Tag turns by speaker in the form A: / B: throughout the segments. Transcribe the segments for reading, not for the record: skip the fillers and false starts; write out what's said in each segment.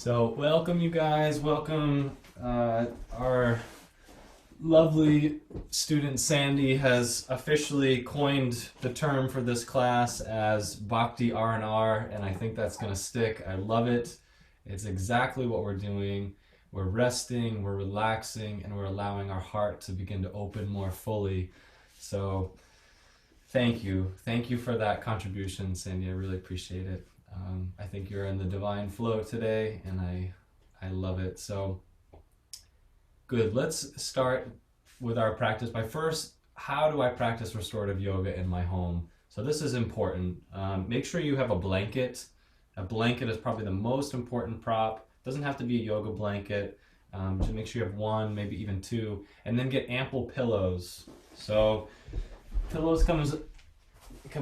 A: So welcome you guys, welcome. Our lovely student Sandy has officially coined the term for this class as Bhakti R&R, and I think that's going to stick. I love it. It's exactly what we're doing. We're resting, we're relaxing, and we're allowing our heart to begin to open more fully. So thank you. Thank you for that contribution, Sandy. I really appreciate it. I think you're in the divine flow today, and I love it. So good. Let's start with our practice by first, how do I practice restorative yoga in my home? So this is important. Make sure you have a blanket. A blanket is probably the most important prop. Doesn't have to be a yoga blanket. Just make sure you have one, maybe even two, and then get ample pillows. So pillows come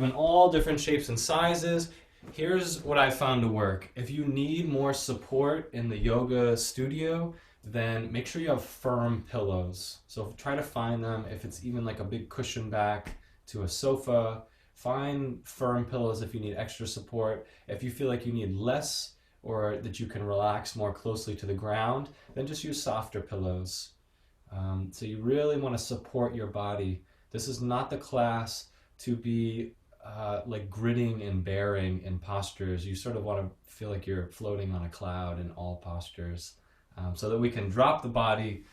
A: in all different shapes and sizes. Here's what I found to work. If you need more support in the yoga studio, then make sure you have firm pillows. So try to find them. If it's even like a big cushion back to a sofa, find firm pillows if you need extra support. If you feel like you need less or that you can relax more closely to the ground, then just use softer pillows. So you really want to support your body. This is not the class to be like gritting and bearing in postures. You sort of want to feel like you're floating on a cloud in all postures, so that we can drop the body,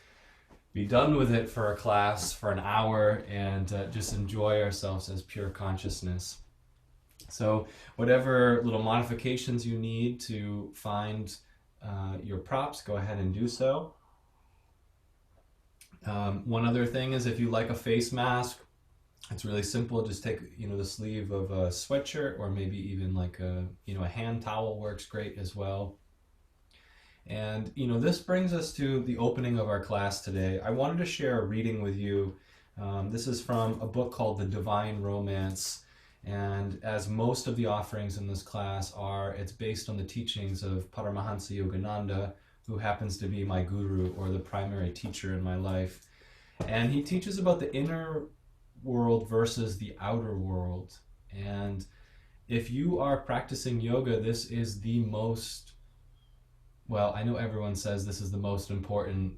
A: be done with it for a class for an hour, and just enjoy ourselves as pure consciousness. So whatever little modifications you need to find your props, go ahead and do so. One other thing is, if you like a face mask, it's really simple. Just take, the sleeve of a sweatshirt, or maybe even like a hand towel works great as well. And, this brings us to the opening of our class today. I wanted to share a reading with you. This is from a book called The Divine Romance. And as most of the offerings in this class are, it's based on the teachings of Paramhansa Yogananda, who happens to be my guru, or the primary teacher in my life. And he teaches about the inner world versus the outer world. And if you are practicing yoga, this is the most, well, I know everyone says this is the most important,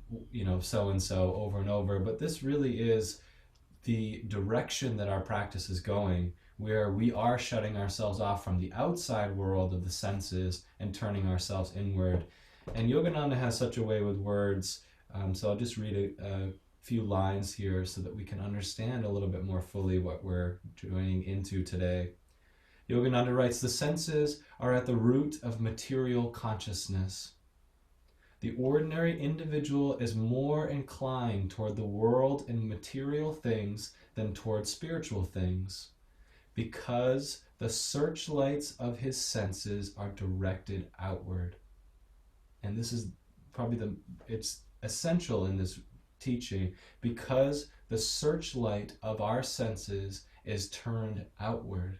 A: so-and-so over and over, but this really is the direction that our practice is going, where we are shutting ourselves off from the outside world of the senses and turning ourselves inward. And Yogananda has such a way with words, so I'll just read a few lines here so that we can understand a little bit more fully what we're joining into today. Yogananda writes, "The senses are at the root of material consciousness. The ordinary individual is more inclined toward the world and material things than toward spiritual things, because the searchlights of his senses are directed outward." And this is probably it's essential in this teaching, because the searchlight of our senses is turned outward.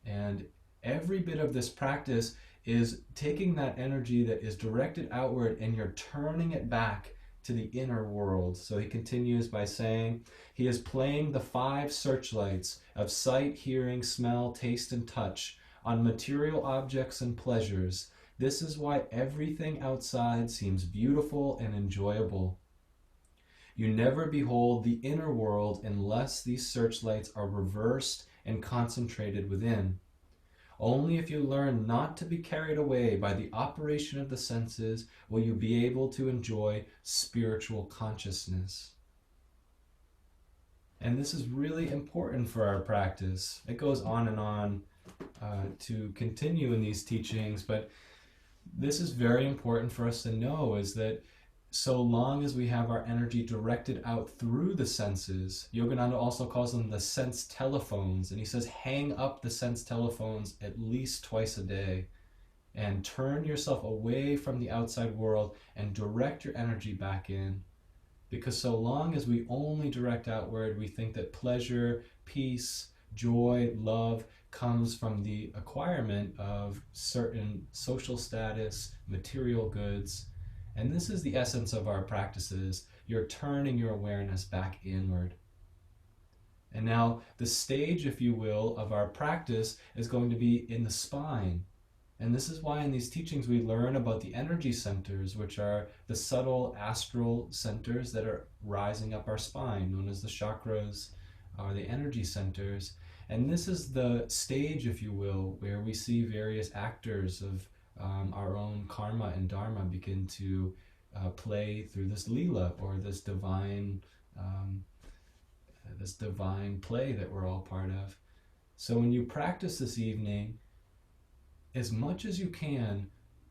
A: And every bit of this practice is taking that energy that is directed outward and you're turning it back to the inner world. So he continues by saying, he is playing the 5 searchlights of sight, hearing, smell, taste, and touch on material objects and pleasures. This is why everything outside seems beautiful and enjoyable. You never behold the inner world unless these searchlights are reversed and concentrated within. Only if you learn not to be carried away by the operation of the senses will you be able to enjoy spiritual consciousness. And this is really important for our practice. It goes on and on to continue in these teachings, but this is very important for us to know, is that so long as we have our energy directed out through the senses, Yogananda also calls them the sense telephones, and he says hang up the sense telephones at least twice a day and turn yourself away from the outside world and direct your energy back in. Because so long as we only direct outward, we think that pleasure, peace, joy, love comes from the acquirement of certain social status, material goods. And this is the essence of our practices. You're turning your awareness back inward. And now the stage, if you will, of our practice is going to be in the spine. And this is why in these teachings we learn about the energy centers, which are the subtle astral centers that are rising up our spine, known as the chakras, are the energy centers. And this is the stage, if you will, where we see various actors of our own karma and dharma begin to play through this lila, or um, this divine play that we're all part of. So when you practice this evening, as much as you can,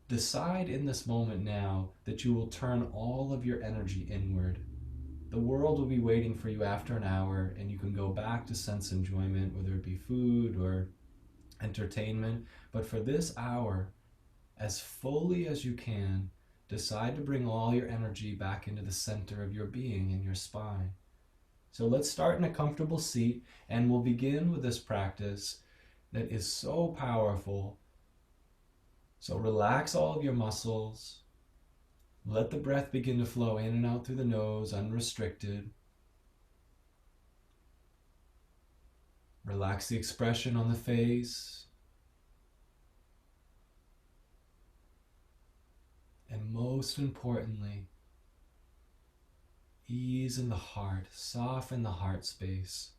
A: decide in this moment now that you will turn all of your energy inward. The world will be waiting for you after an hour, and you can go back to sense enjoyment, whether it be food or entertainment. But for this hour, as fully as you can, decide to bring all your energy back into the center of your being in your spine. So let's start in a comfortable seat, and we'll begin with this practice that is so powerful. So relax all of your muscles. Let the breath begin to flow in and out through the nose, unrestricted. Relax the expression on the face. And most importantly, ease in the heart, soften the heart space.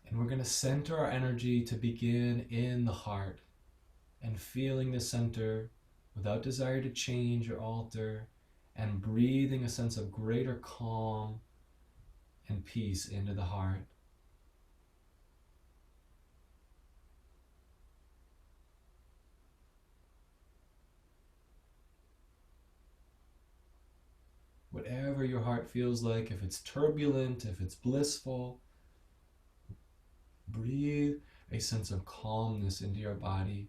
A: And we're going to center our energy to begin in the heart, and feeling the center without desire to change or alter, and breathing a sense of greater calm and peace into the heart. Whatever your heart feels like, if it's turbulent, if it's blissful, breathe a sense of calmness into your body.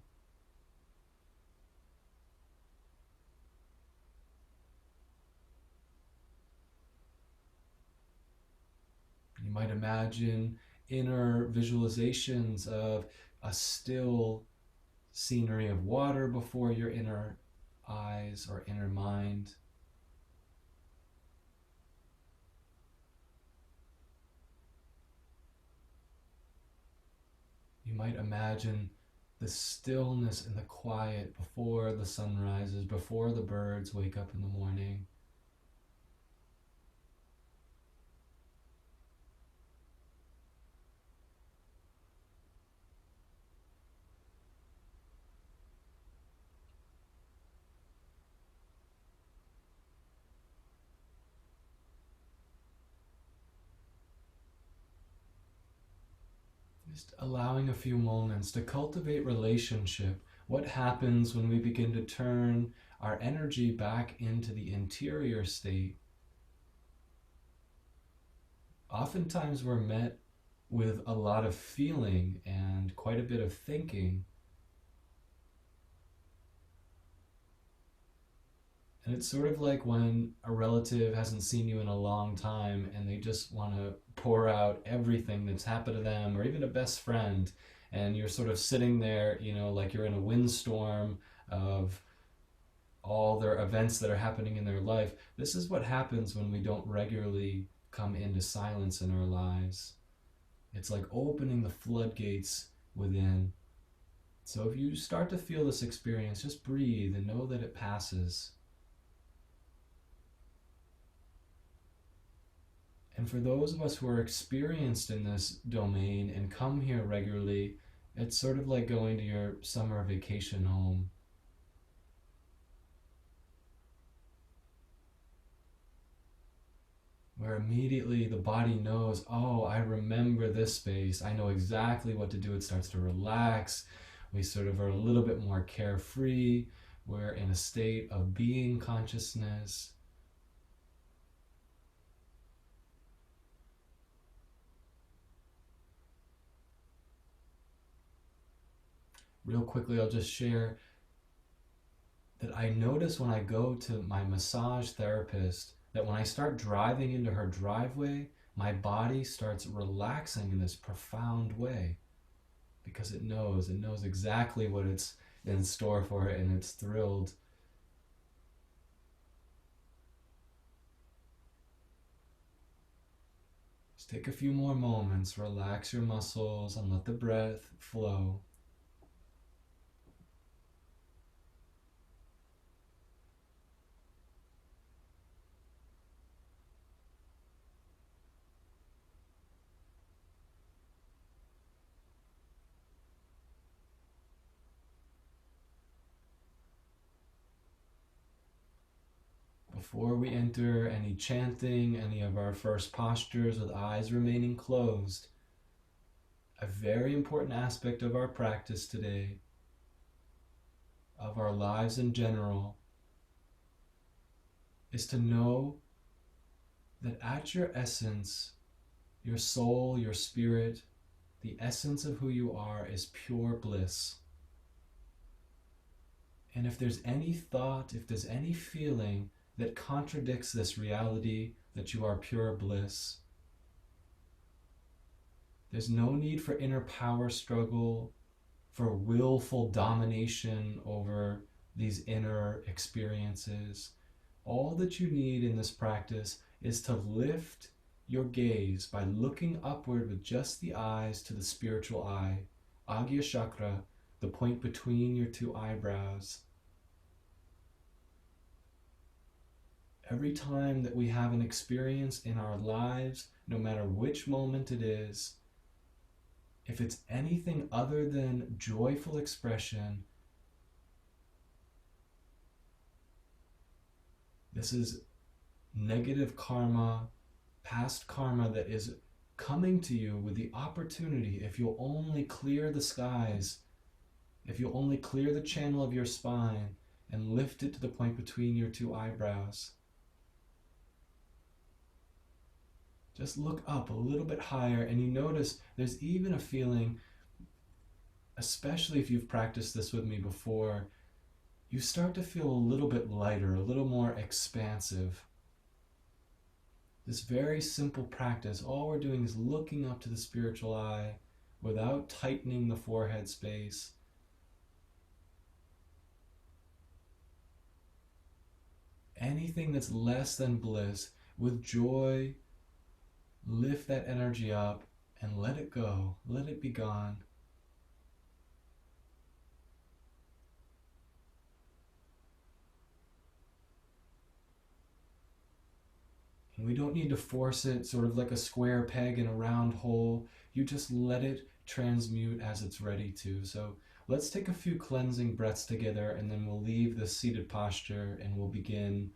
A: You might imagine inner visualizations of a still scenery of water before your inner eyes or inner mind. You might imagine the stillness and the quiet before the sun rises, before the birds wake up in the morning. Just allowing a few moments to cultivate relationship. What happens when we begin to turn our energy back into the interior state? Oftentimes we're met with a lot of feeling and quite a bit of thinking. And it's sort of like when a relative hasn't seen you in a long time and they just want to pour out everything that's happened to them, or even a best friend, and you're sort of sitting there, like you're in a windstorm of all their events that are happening in their life. This is what happens when we don't regularly come into silence in our lives. It's like opening the floodgates within. So if you start to feel this experience, just breathe and know that it passes. And for those of us who are experienced in this domain and come here regularly, it's sort of like going to your summer vacation home. Where immediately the body knows, oh, I remember this space. I know exactly what to do. It starts to relax. We sort of are a little bit more carefree. We're in a state of being consciousness. Real quickly, I'll just share that I notice when I go to my massage therapist that when I start driving into her driveway, my body starts relaxing in this profound way, because it knows exactly what it's in store for it, and it's thrilled. Just Take a few more moments, relax your muscles, and let the breath flow. Before we enter any chanting, any of our first postures with eyes remaining closed, a very important aspect of our practice today, of our lives in general, is to know that at your essence, your soul, your spirit, the essence of who you are is pure bliss. And if there's any thought, if there's any feeling that contradicts this reality that you are pure bliss, there's no need for inner power struggle, for willful domination over these inner experiences. All that you need in this practice is to lift your gaze by looking upward with just the eyes to the spiritual eye, Agya Chakra, the point between your two eyebrows. Every time that we have an experience in our lives, no matter which moment it is, if it's anything other than joyful expression, this is negative karma, past karma that is coming to you with the opportunity, if you'll only clear the skies, if you'll only clear the channel of your spine and lift it to the point between your two eyebrows. Just look up a little bit higher, and you notice there's even a feeling, especially if you've practiced this with me before, you start to feel a little bit lighter, a little more expansive. This very simple practice, all we're doing is looking up to the spiritual eye without tightening the forehead space. Anything that's less than bliss, with joy, lift that energy up and let it go, let it be gone. And we don't need to force it sort of like a square peg in a round hole. You just let it transmute as it's ready to. So let's take a few cleansing breaths together, and then we'll leave the seated posture and we'll begin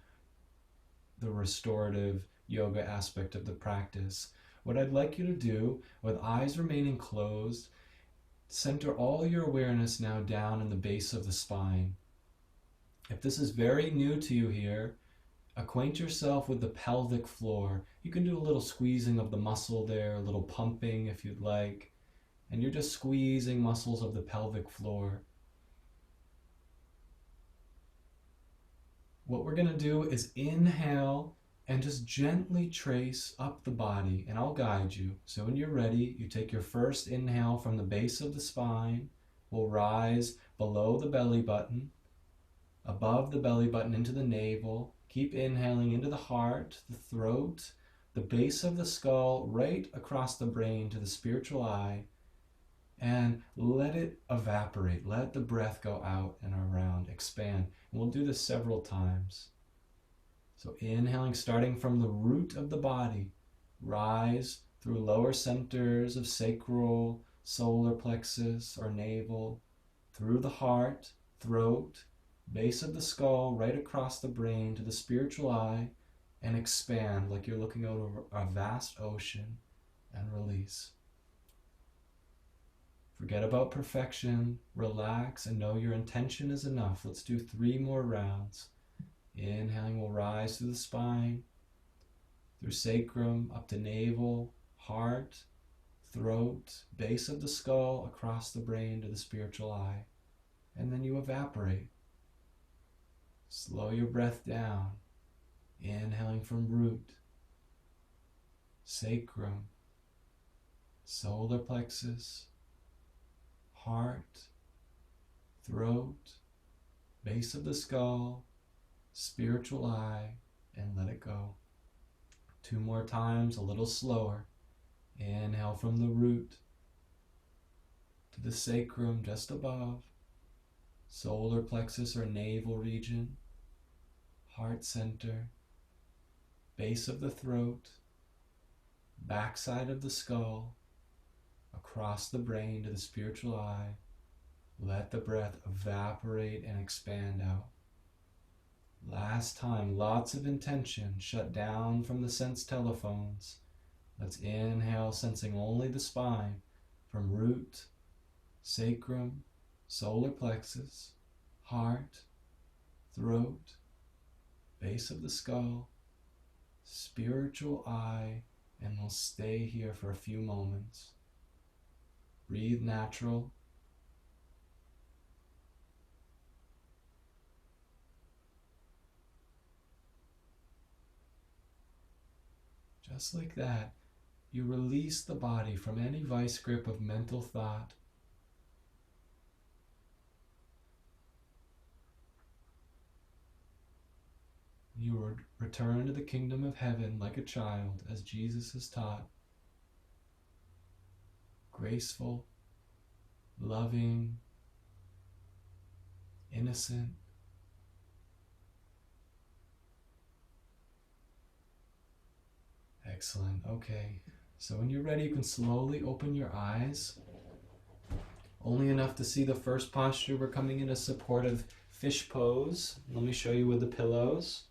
A: the restorative yoga aspect of the practice. What I'd like you to do, with eyes remaining closed, center all your awareness now down in the base of the spine. If this is very new to you here, acquaint yourself with the pelvic floor. You can do a little squeezing of the muscle there, a little pumping if you'd like, and you're just squeezing muscles of the pelvic floor. What we're going to do is inhale and just gently trace up the body, and I'll guide you. So when you're ready, you take your first inhale from the base of the spine. We'll rise below the belly button, above the belly button into the navel. Keep inhaling into the heart, the throat, the base of the skull, right across the brain to the spiritual eye, and let it evaporate. Let the breath go out and around, expand. And we'll do this several times. So inhaling, starting from the root of the body, rise through lower centers of sacral, solar plexus, or navel, through the heart, throat, base of the skull, right across the brain to the spiritual eye, and expand like you're looking out over a vast ocean, and release. Forget about perfection, relax, and know your intention is enough. Let's do 3 more rounds. Inhaling, we'll rise through the spine, through sacrum, up to navel, heart, throat, base of the skull, across the brain to the spiritual eye. And then you evaporate. Slow your breath down. Inhaling from root, sacrum, solar plexus, heart, throat, base of the skull, spiritual eye, and let it go. 2 more times, a little slower. Inhale from the root to the sacrum just above, solar plexus or navel region, heart center, base of the throat, backside of the skull, across the brain to the spiritual eye. Let the breath evaporate and expand out. Last time, lots of intention, shut down from the sense telephones. Let's inhale, sensing only the spine, from root, sacrum, solar plexus, heart, throat, base of the skull, spiritual eye, and we'll stay here for a few moments. Breathe natural. Just like that, you release the body from any vice grip of mental thought. You return to the kingdom of heaven like a child, as Jesus has taught. Graceful, loving, innocent. Excellent. Okay. So when you're ready, you can slowly open your eyes. Only enough to see the first posture. We're coming in a supportive fish pose. Let me show you with the pillows.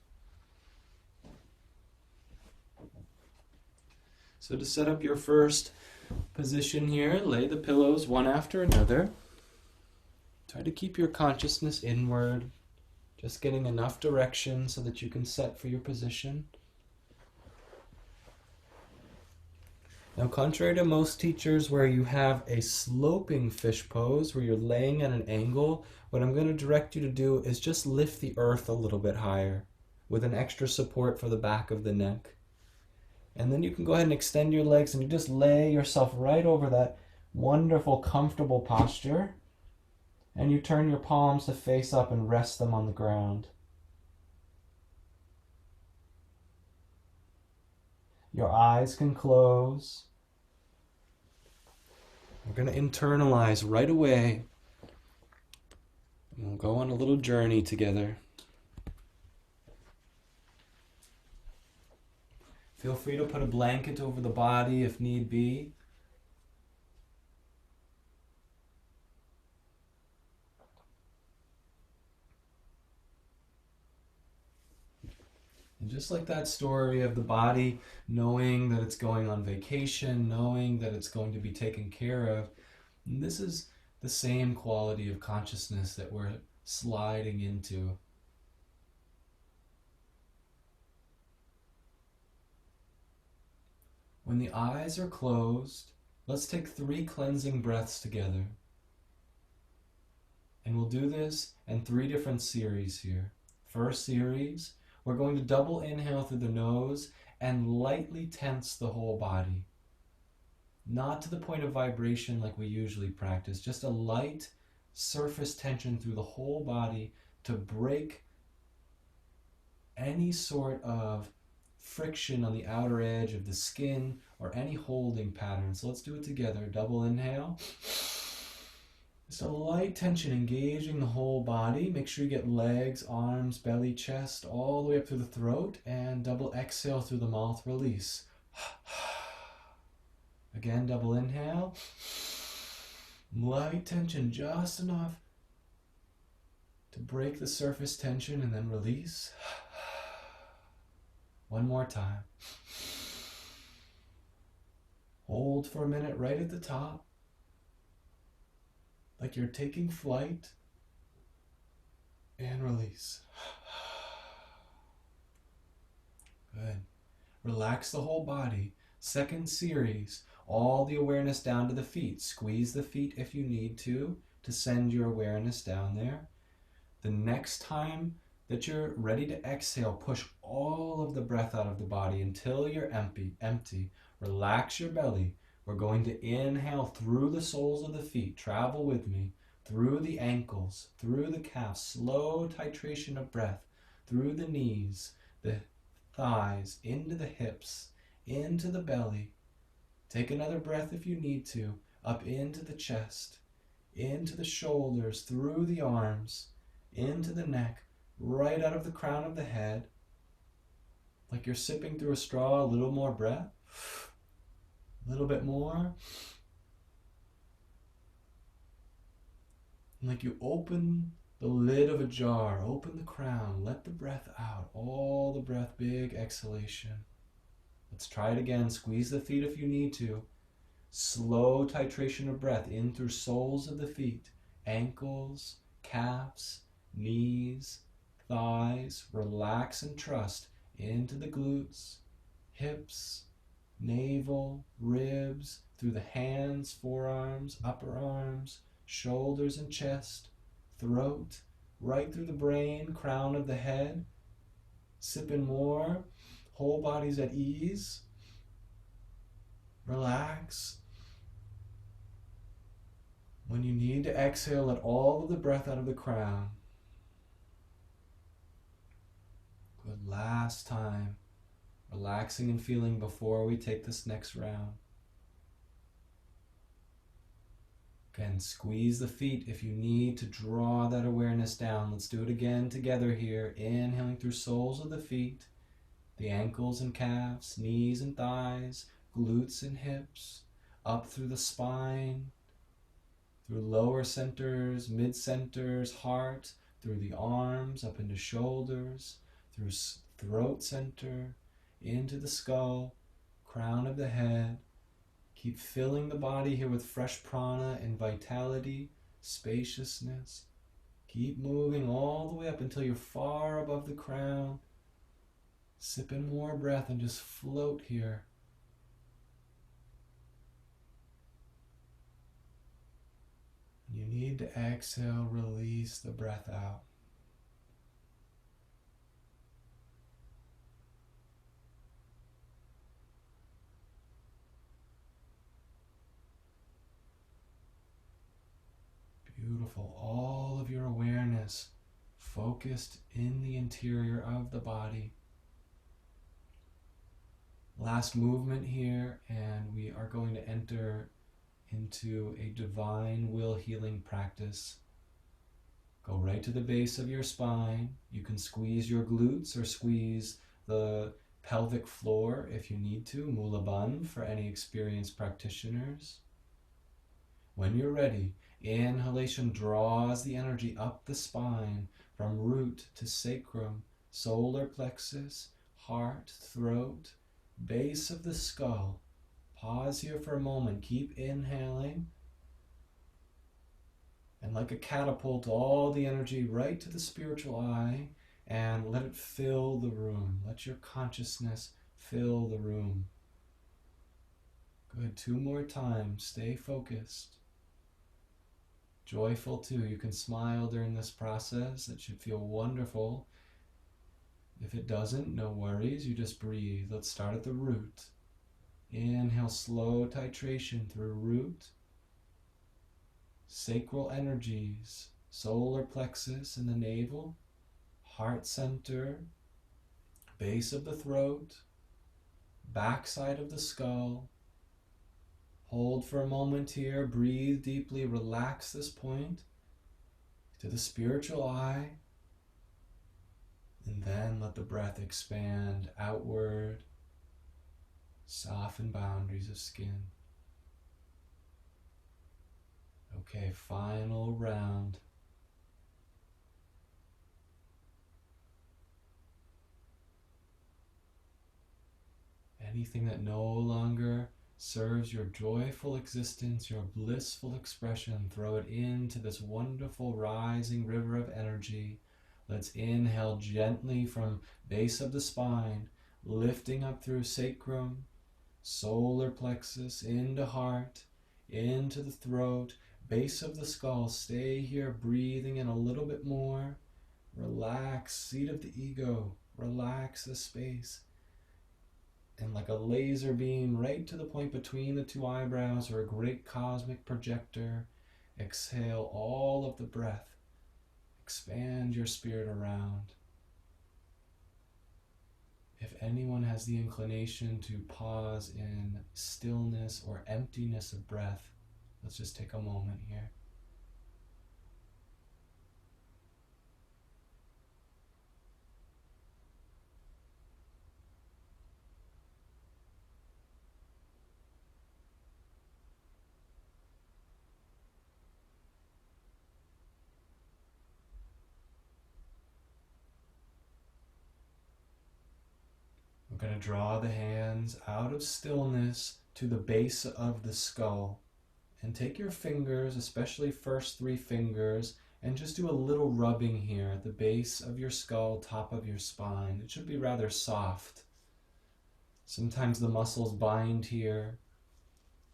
A: So to set up your first position here, lay the pillows one after another. Try to keep your consciousness inward, just getting enough direction so that you can set for your position. Now, contrary to most teachers where you have a sloping fish pose, where you're laying at an angle, what I'm going to direct you to do is just lift the earth a little bit higher with an extra support for the back of the neck. And then you can go ahead and extend your legs and you just lay yourself right over that wonderful, comfortable posture. And you turn your palms to face up and rest them on the ground. Your eyes can close. We're going to internalize right away. We'll go on a little journey together. Feel free to put a blanket over the body if need be. And just like that story of the body knowing that it's going on vacation, knowing that it's going to be taken care of, this is the same quality of consciousness that we're sliding into. When the eyes are closed, let's take 3 cleansing breaths together. And we'll do this in 3 different series here. First series, we're going to double inhale through the nose and lightly tense the whole body. Not to the point of vibration like we usually practice, just a light surface tension through the whole body to break any sort of friction on the outer edge of the skin or any holding pattern. So let's do it together. Double inhale. Just a light tension engaging the whole body. Make sure you get legs, arms, belly, chest, all the way up through the throat. And double exhale through the mouth, release. Again, double inhale. Light tension, just enough to break the surface tension, and then release. One more time. Hold for a minute right at the top, like you're taking flight, and release. Good. Relax the whole body. Second series, all the awareness down to the feet. Squeeze the feet if you need to send your awareness down there. The next time that you're ready to exhale, push all of the breath out of the body until you're empty. Relax your belly. We're going to inhale through the soles of the feet. Travel with me. Through the ankles, through the calves. Slow titration of breath. Through the knees, the thighs, into the hips, into the belly, Take another breath if you need to, up into the chest, into the shoulders, through the arms, into the neck, right out of the crown of the head. Like you're sipping through a straw, a little more breath. A little bit more. And like you open the lid of a jar, open the crown, let the breath out, all the breath, big exhalation. Let's try it again. Squeeze the feet if you need to. Slow titration of breath in through soles of the feet, ankles, calves, knees, thighs. Relax and trust into the glutes, hips, navel, ribs, through the hands, forearms, upper arms, shoulders and chest, throat, right through the brain, crown of the head. Sip in more. Whole body's at ease. Relax. When you need to exhale, let all of the breath out of the crown. Good. Last time. Relaxing and feeling before we take this next round. Again, squeeze the feet if you need to draw that awareness down. Let's do it again together here. Inhaling through soles of the feet, the ankles and calves, knees and thighs, glutes and hips, up through the spine, through lower centers, mid centers, heart, through the arms, up into shoulders, through throat center, into the skull, crown of the head. Keep filling the body here with fresh prana and vitality, spaciousness. Keep moving all the way up until you're far above the crown. Sip in more breath and just float here. You need to exhale, release the breath out. Beautiful. All of your awareness focused in the interior of the body. Last movement here, and we are going to enter into a divine will healing practice. Go right to the base of your spine. You can squeeze your glutes or squeeze the pelvic floor if you need to. Mula Bandh for any experienced practitioners. When you're ready, inhalation draws the energy up the spine from root to sacrum, solar plexus, heart, throat, base of the skull. Pause here for a moment. Keep inhaling. And like a catapult, all the energy right to the spiritual eye, and let it fill the room. Let your consciousness fill the room. Good. 2 more times. Stay focused. Joyful too. You can smile during this process. It should feel wonderful. If it doesn't, no worries. You just breathe. Let's start at the root. Inhale, slow titration through root. Sacral energies, solar plexus in the navel, heart center, base of the throat, backside of the skull. Hold for a moment here, breathe deeply, relax this point to the spiritual eye, and then let the breath expand outward, soften boundaries of skin. Okay, final round. Anything that no longer serves your joyful existence, your blissful expression, throw it into this wonderful rising river of energy. Let's inhale gently from base of the spine, lifting up through sacrum, solar plexus, into heart, into the throat, base of the skull. Stay here, breathing in a little bit more. Relax, seat of the ego. Relax the space. And like a laser beam right to the point between the 2 eyebrows, or a great cosmic projector, exhale all of the breath. Expand your spirit around. if anyone has the inclination to pause in stillness or emptiness of breath, let's just take a moment here. We're going to draw the hands out of stillness to the base of the skull. And take your fingers, especially first 3 fingers, and just do a little rubbing here at the base of your skull, top of your spine. It should be rather soft. Sometimes the muscles bind here,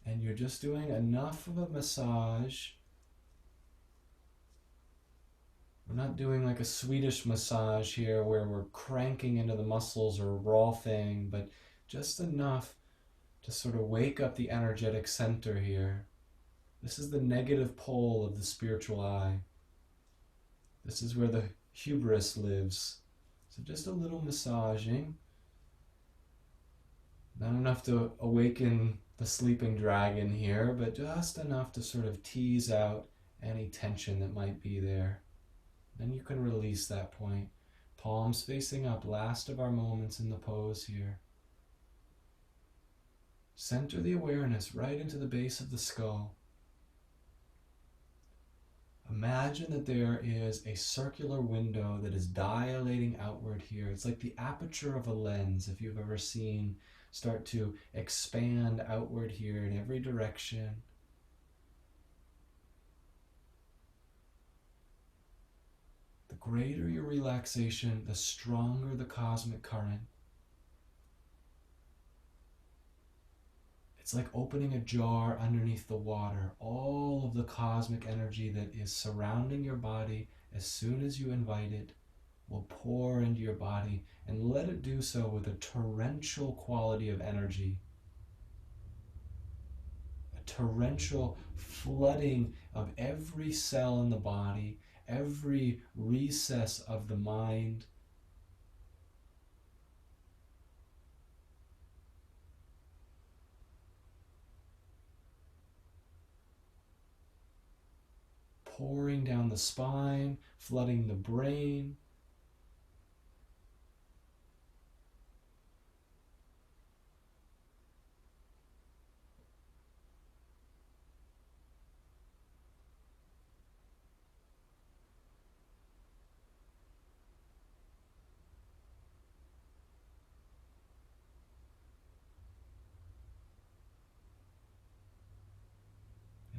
A: and you're just doing enough of a massage. We're not doing like a Swedish massage here where we're cranking into the muscles or raw thing, but just enough to sort of wake up the energetic center here. This is the negative pole of the spiritual eye. This is where the hubris lives. So just a little massaging. Not enough to awaken the sleeping dragon here, but just enough to sort of tease out any tension that might be there. Then you can release that point. Palms facing up, last of our moments in the pose here. Center the awareness right into the base of the skull. Imagine that there is a circular window that is dilating outward here. It's like the aperture of a lens, if you've ever seen, start to expand outward here in every direction. The greater your relaxation, the stronger the cosmic current. It's like opening a jar underneath the water. All of the cosmic energy that is surrounding your body, as soon as you invite it, will pour into your body, and let it do so with a torrential quality of energy. A torrential flooding of every cell in the body, every recess of the mind. Pouring down the spine, flooding the brain.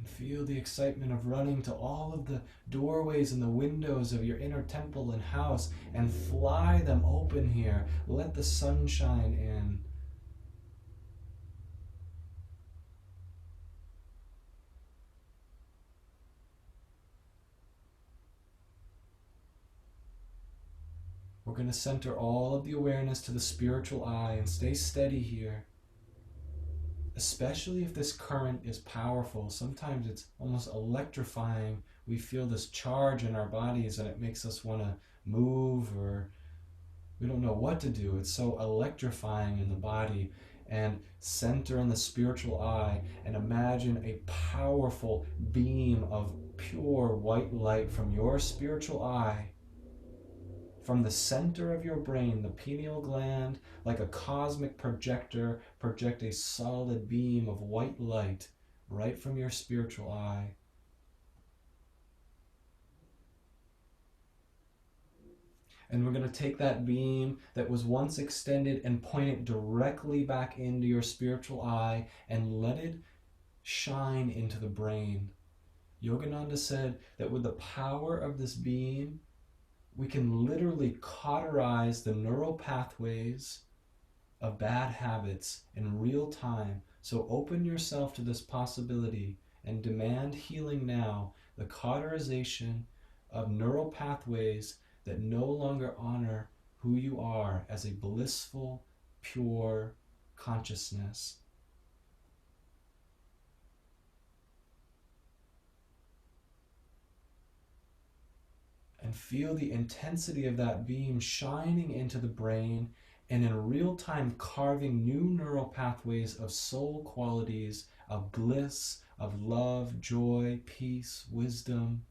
A: Feel the excitement of running to all of the doorways and the windows of your inner temple and house and fly them open here. Let the sunshine in. We're going to center all of the awareness to the spiritual eye and stay steady here. Especially if this current is powerful. Sometimes it's almost electrifying. We feel this charge in our bodies and it makes us want to move, or we don't know what to do. It's so electrifying in the body. And center in the spiritual eye and imagine a powerful beam of pure white light from your spiritual eye, from the center of your brain, the pineal gland, like a cosmic projector, project a solid beam of white light right from your spiritual eye. And we're going to take that beam that was once extended and point it directly back into your spiritual eye and let it shine into the brain. Yogananda said that with the power of this beam, we can literally cauterize the neural pathways of bad habits in real time. So open yourself to this possibility and demand healing now, the cauterization of neural pathways that no longer honor who you are as a blissful, pure consciousness. And feel the intensity of that beam shining into the brain and in real time carving new neural pathways of soul qualities, of bliss, of love, joy, peace, wisdom,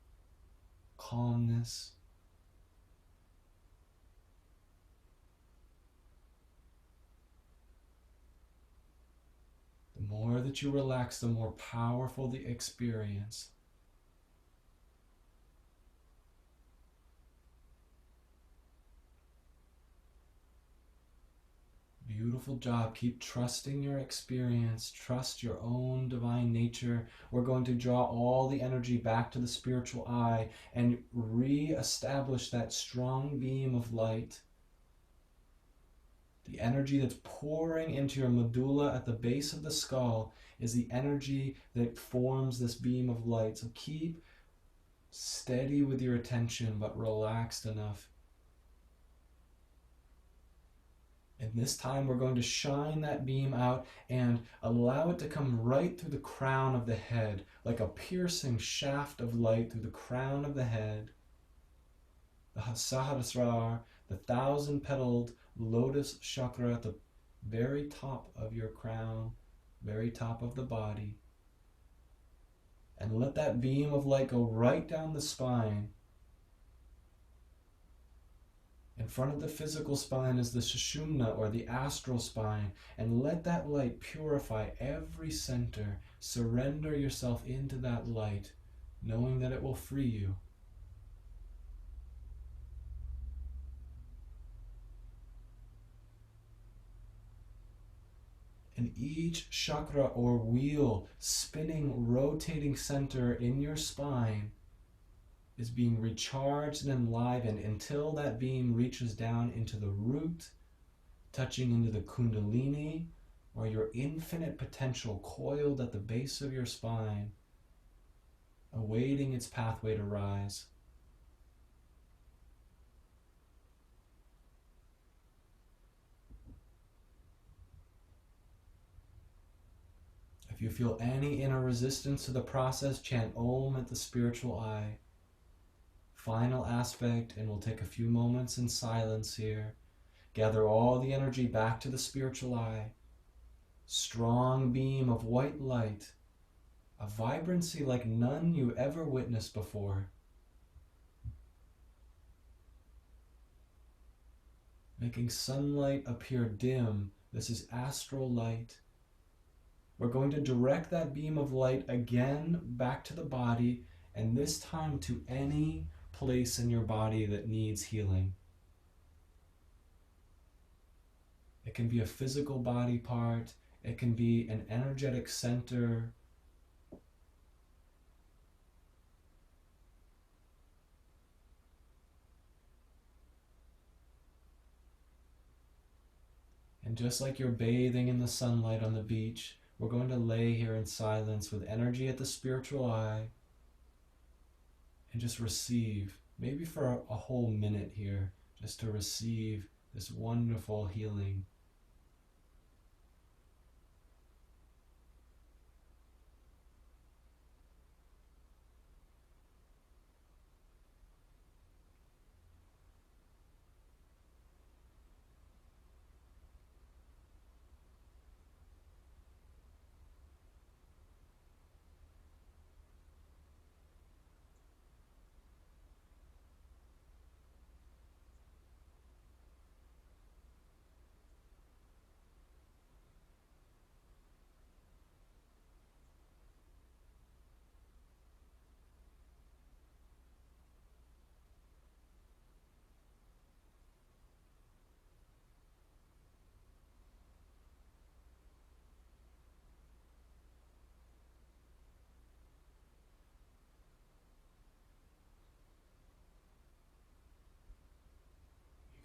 A: calmness. The more that you relax, the more powerful the experience. Beautiful job. Keep trusting your experience. Trust your own divine nature. We're going to draw all the energy back to the spiritual eye and re-establish that strong beam of light. The energy that's pouring into your medulla at the base of the skull is the energy that forms this beam of light. So keep steady with your attention, but relaxed enough. And this time we're going to shine that beam out and allow it to come right through the crown of the head, like a piercing shaft of light through the crown of the head. The Sahasrara, the 1,000-petaled lotus chakra at the very top of your crown, very top of the body. And let that beam of light go right down the spine. In front of the physical spine is the Sushumna, or the astral spine, and let that light purify every center. Surrender yourself into that light, knowing that it will free you. And each chakra or wheel, spinning, rotating center in your spine is being recharged and enlivened until that beam reaches down into the root, touching into the kundalini, or your infinite potential coiled at the base of your spine, awaiting its pathway to rise. If you feel any inner resistance to the process, chant Om at the spiritual eye. Final aspect, and we'll take a few moments in silence here. Gather all the energy back to the spiritual eye. Strong beam of white light, a vibrancy like none you ever witnessed before. Making sunlight appear dim. This is astral light. We're going to direct that beam of light again back to the body, and this time to any place in your body that needs healing. It can be a physical body part, it can be an energetic center. And just like you're bathing in the sunlight on the beach, we're going to lay here in silence with energy at the spiritual eye and just receive, maybe for a whole minute here, just to receive this wonderful healing.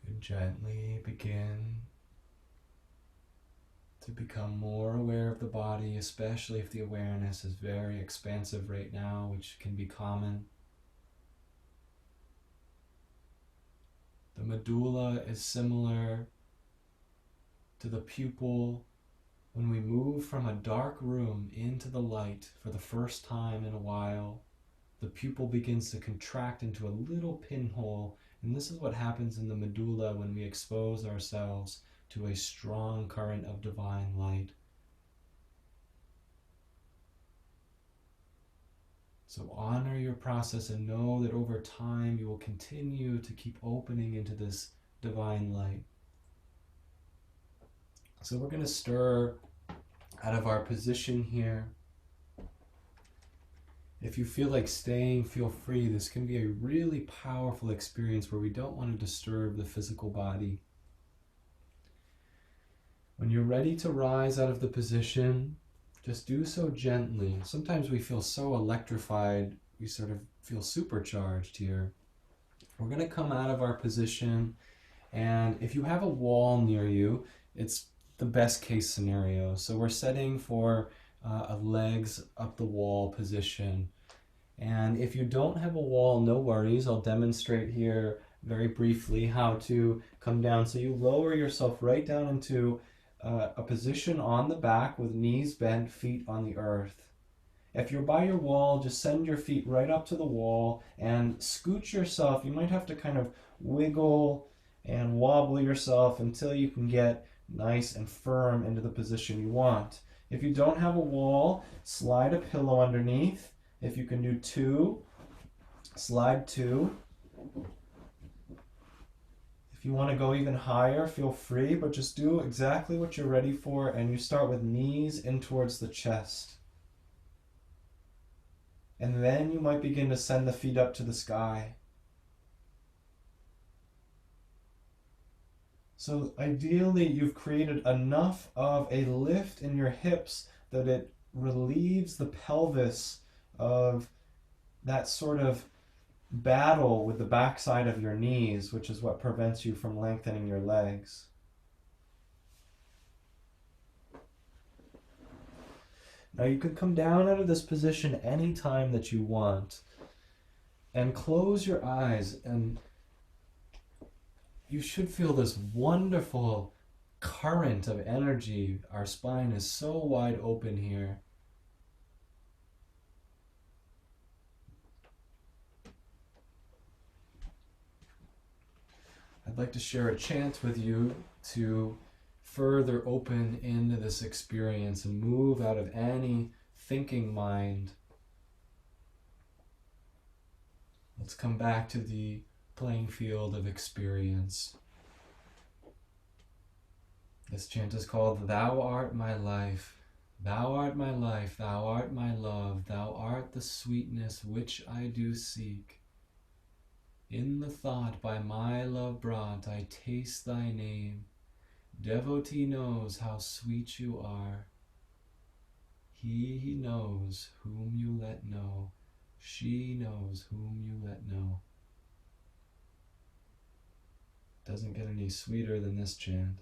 A: You can gently begin to become more aware of the body, especially if the awareness is very expansive right now, which can be common. The medulla is similar to the pupil. When we move from a dark room into the light for the first time in a while, the pupil begins to contract into a little pinhole, and this is what happens in the medulla when we expose ourselves to a strong current of divine light. So honor your process and know that over time you will continue to keep opening into this divine light. So we're going to stir out of our position here. If you feel like staying, feel free. This can be a really powerful experience where we don't want to disturb the physical body. When you're ready to rise out of the position, just do so gently. Sometimes we feel so electrified, we sort of feel supercharged here. We're going to come out of our position, and if you have a wall near you, it's the best case scenario. So we're setting for a legs up the wall position. And if you don't have a wall, no worries. I'll demonstrate here very briefly how to come down. So you lower yourself right down into a position on the back with knees bent, feet on the earth. If you're by your wall, just send your feet right up to the wall and scoot yourself. You might have to kind of wiggle and wobble yourself until you can get nice and firm into the position you want. If you don't have a wall, slide a pillow underneath. If you can do 2, slide 2. If you want to go even higher, feel free, but just do exactly what you're ready for, and you start with knees in towards the chest. And then you might begin to send the feet up to the sky. So ideally, you've created enough of a lift in your hips that it relieves the pelvis of that sort of battle with the backside of your knees, which is what prevents you from lengthening your legs. Now you can come down out of this position anytime that you want and close your eyes, and you should feel this wonderful current of energy. Our spine is so wide open here. I'd like to share a chant with you to further open into this experience and move out of any thinking mind. Let's come back to the playing field of experience. This chant is called Thou Art My Life. Thou art my life, thou art my love, thou art the sweetness which I do seek. In the thought by my love brought, I taste thy name. Devotee knows how sweet you are. He knows whom you let know. She knows whom you let know. Doesn't get any sweeter than this chant.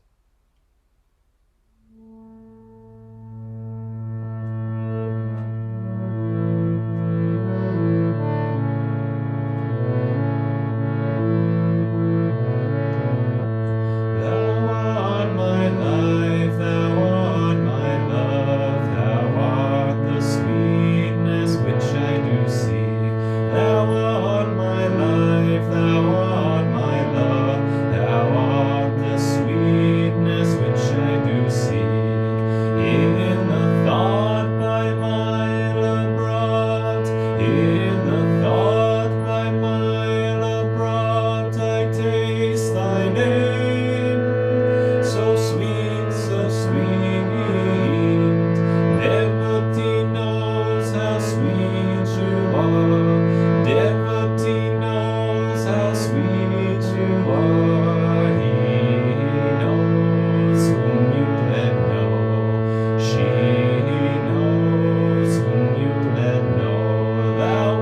A: Thou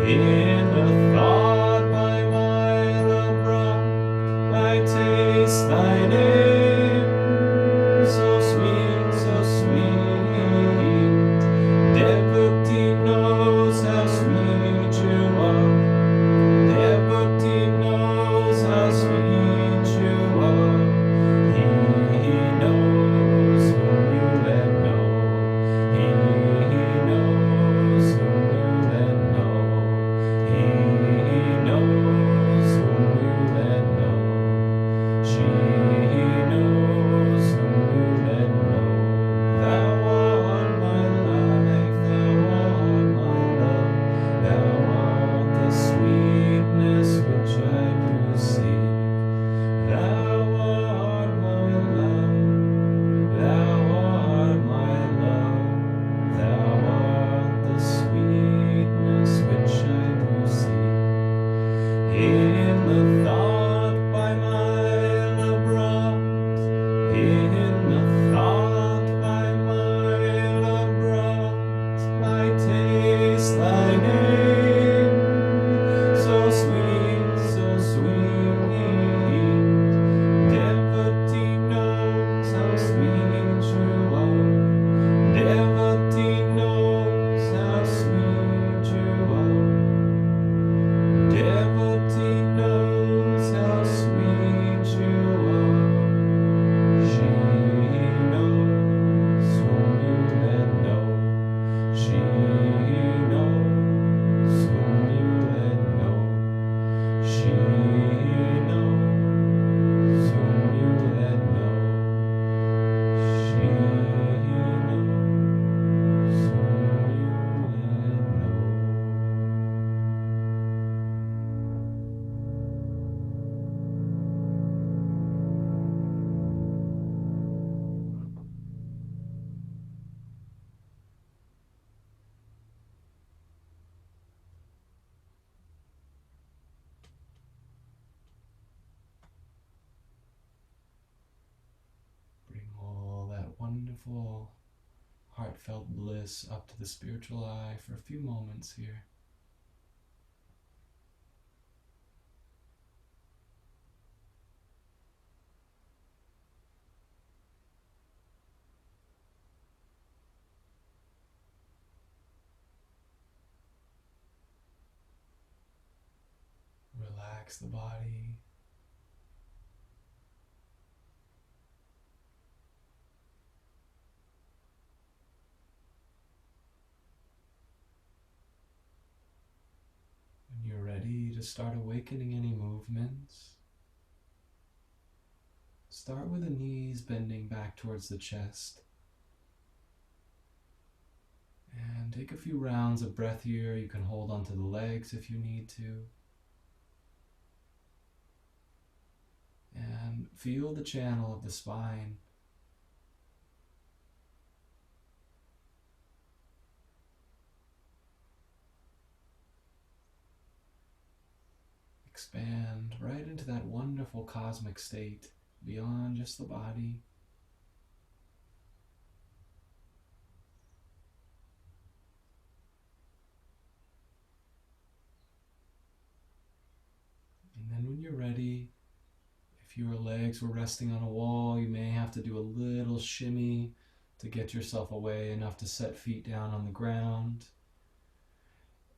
A: In the thought my mind abrupt, I taste thy name, so sweet, so sweet. Devotee knows how sweet you are. Devotee knows how sweet you are. He knows whom you let know. He knows whom you let know. He knows whom you let know. She knows whom you let know. Thou art my life, thou art my love, thou art the sweetness which I do seek. Thou art my love, thou art my love, thou art the sweetness which I do seek. In the thought by mile abrupt, in the thought by mile abrupt, I taste thy name, so sweet, so sweet. Devotee knows how sweet you are. Devotee knows how sweet you are. Devotee knows how sweet you are. She knows whom you let know. She knows whom you let know. She knows whom you let know. She knows whom you let know. Bring all that wonderful, heartfelt bliss up to the spiritual eye for a few moments here. Relax the body. When you're ready to start awakening any movements, start with the knees bending back towards the chest. And take a few rounds of breath here. You can hold onto the legs if you need to. And feel the channel of the spine. Expand right into that wonderful cosmic state beyond just the body. And then when you're ready, if your legs were resting on a wall, you may have to do a little shimmy to get yourself away enough to set feet down on the ground.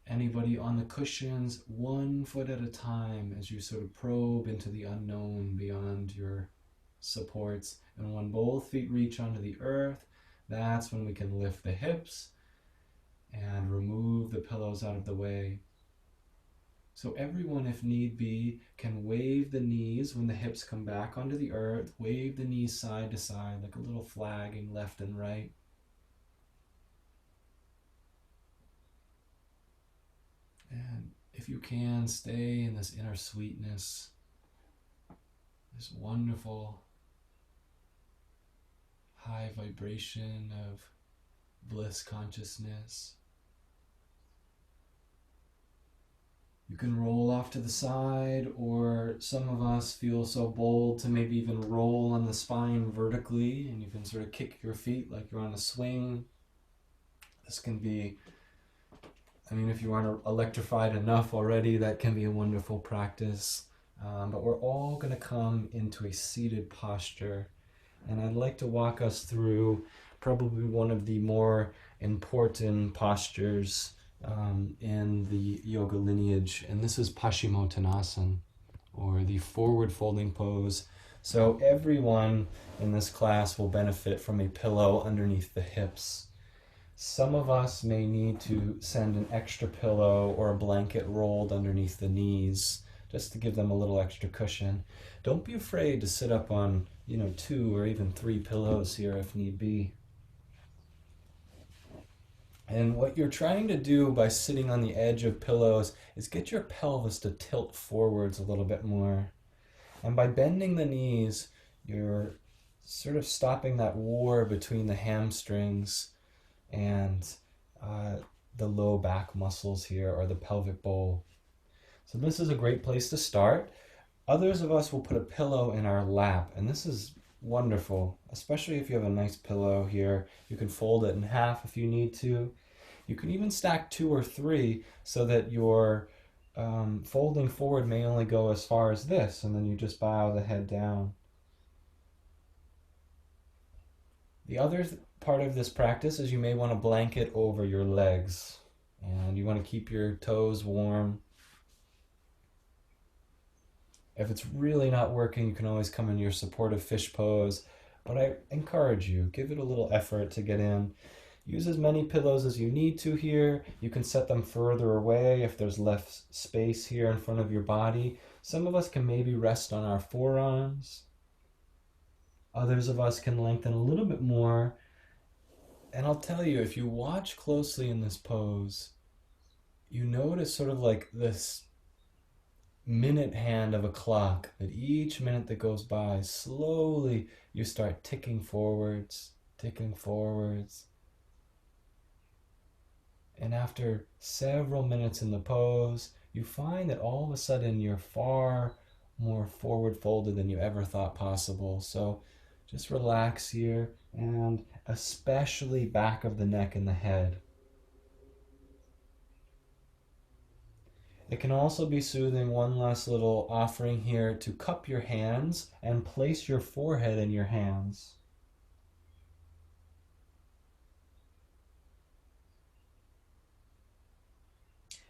A: Anybody on the cushions, 1 foot at a time as you sort of probe into the unknown beyond your supports. And when both feet reach onto the earth, that's when we can lift the hips and remove the pillows out of the way. So everyone, if need be, can wave the knees when the hips come back onto the earth. Wave the knees side to side like a little flagging left and right. And if you can, stay in this inner sweetness, this wonderful high vibration of bliss consciousness. You can roll off to the side, or some of us feel so bold to maybe even roll on the spine vertically, and you can sort of kick your feet like you're on a swing. This can be I mean, if you aren't electrified enough already, that can be a wonderful practice. But we're all going to come into a seated posture. And I'd like to walk us through probably one of the more important postures in the yoga lineage. And this is Paschimottanasana, or the forward folding pose. So everyone in this class will benefit from a pillow underneath the hips. Some of us may need to send an extra pillow or a blanket rolled underneath the knees just to give them a little extra cushion. Don't be afraid to sit up on, 2 or even 3 pillows here if need be. And what you're trying to do by sitting on the edge of pillows is get your pelvis to tilt forwards a little bit more. And by bending the knees, you're sort of stopping that war between the hamstrings and the low back muscles here, or the pelvic bowl. So this is a great place to start. Others of us will put a pillow in our lap, and this is wonderful, especially if you have a nice pillow here. You can fold it in half if you need to. You can even stack 2 or 3 so that your folding forward may only go as far as this, and then you just bow the head down. The other part of this practice is you may want to blanket over your legs, and you want to keep your toes warm. If it's really not working, you can always come in your supportive fish pose, but I encourage you, give it a little effort to get in. Use as many pillows as you need to here. You can set them further away if there's less space here in front of your body. Some of us can maybe rest on our forearms. Others of us can lengthen a little bit more. And I'll tell you, if you watch closely in this pose, you notice sort of like this minute hand of a clock, that each minute that goes by, slowly you start ticking forwards. And after several minutes in the pose, you find that all of a sudden you're far more forward folded than you ever thought possible. So just relax here, and especially back of the neck and the head. It can also be soothing, one last little offering here, to cup your hands and place your forehead in your hands.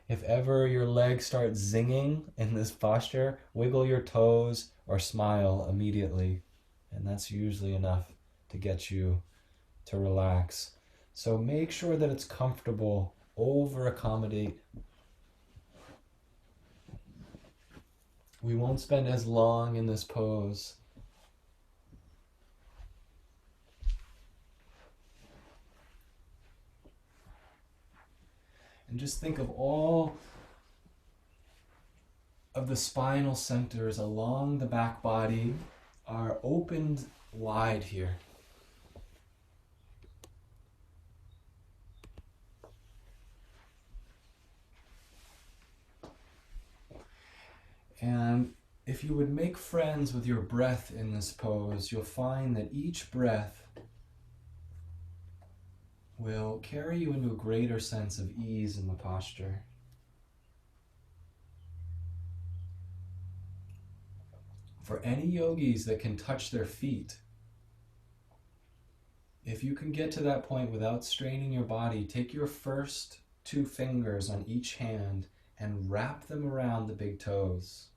A: If ever your legs start zinging in this posture, wiggle your toes or smile immediately. And that's usually enough to get you to relax. So make sure that it's comfortable. Over accommodate. We won't spend as long in this pose. And just think of all of the spinal centers along the back body are opened wide here. And if you would make friends with your breath in this pose, you'll find that each breath will carry you into a greater sense of ease in the posture. For any yogis that can touch their feet, if you can get to that point without straining your body, take your first 2 fingers on each hand and wrap them around the big toes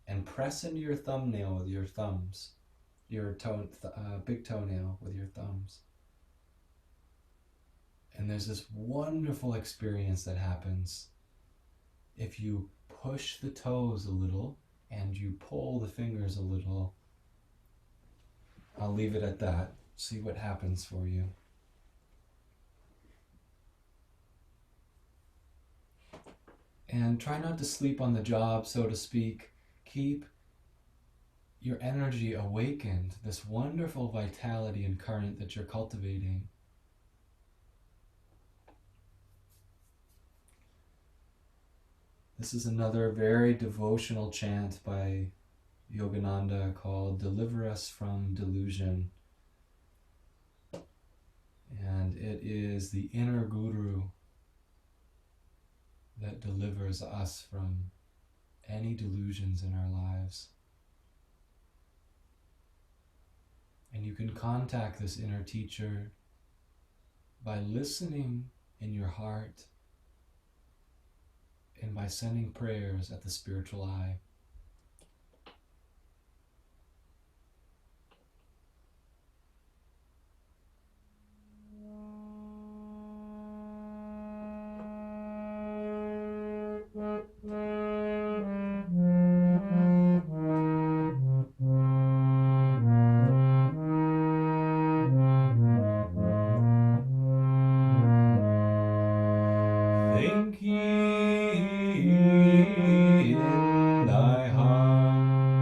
A: and press into your thumbnail with your thumbs, your big toenail with your thumbs. And there's this wonderful experience that happens if you push the toes a little and you pull the fingers a little. I'll leave it at that. See what happens for you. And try not to sleep on the job, so to speak. Keep your energy awakened, this wonderful vitality and current that you're cultivating. This is another very devotional chant by Yogananda called "Deliver Us from Delusion." And it is the inner guru that delivers us from any delusions in our lives. And you can contact this inner teacher by listening in your heart and by sending prayers at the spiritual eye. Think ye in thy heart,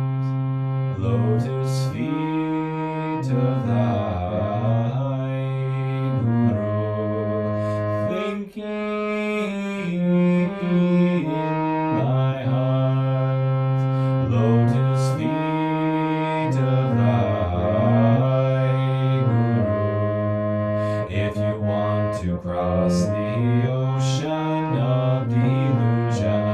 A: lotus feet of thy Guru. Think ye in thy heart, lotus feet of thy Guru. If you want to cross the ocean of delusion,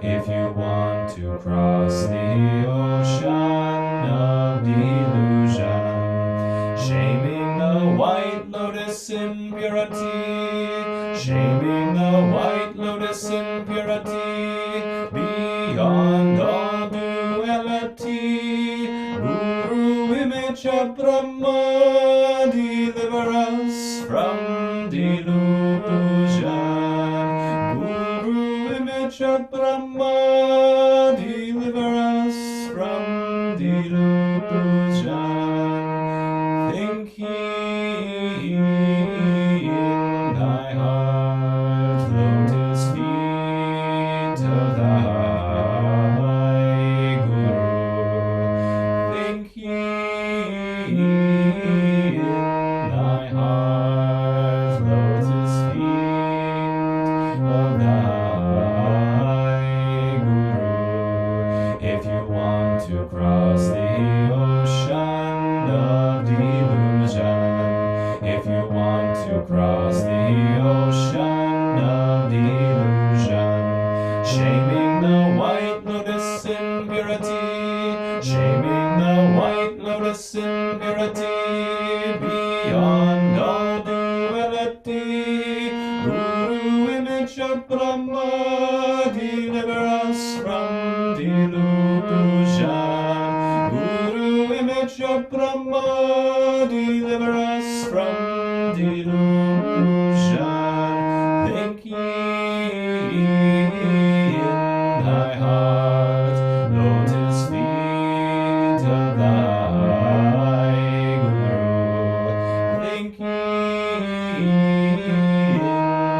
A: if you want to cross the ocean of delusion, shaming the white lotus in purity, shaming the white lotus in purity, beyond all duality, Guru image of Brahma, deliver us from delusion. Guru image of Brahma, deliver us from delusion. Think ye in thy heart, lotus feet of thy Guru. Think ye in thy heart, lotus feet of thy Guru. If you want to cross the ocean of delusion, if you want to cross the ocean of delusion, shaming the white lotus in purity, shaming the white lotus in purity, beyond all duality, Guru image of Brahma, deliver us from delusion. Guru image of Brahma, deliver us from delusion. Think ye in thy heart, lotus feet of thy Guru. Think ye in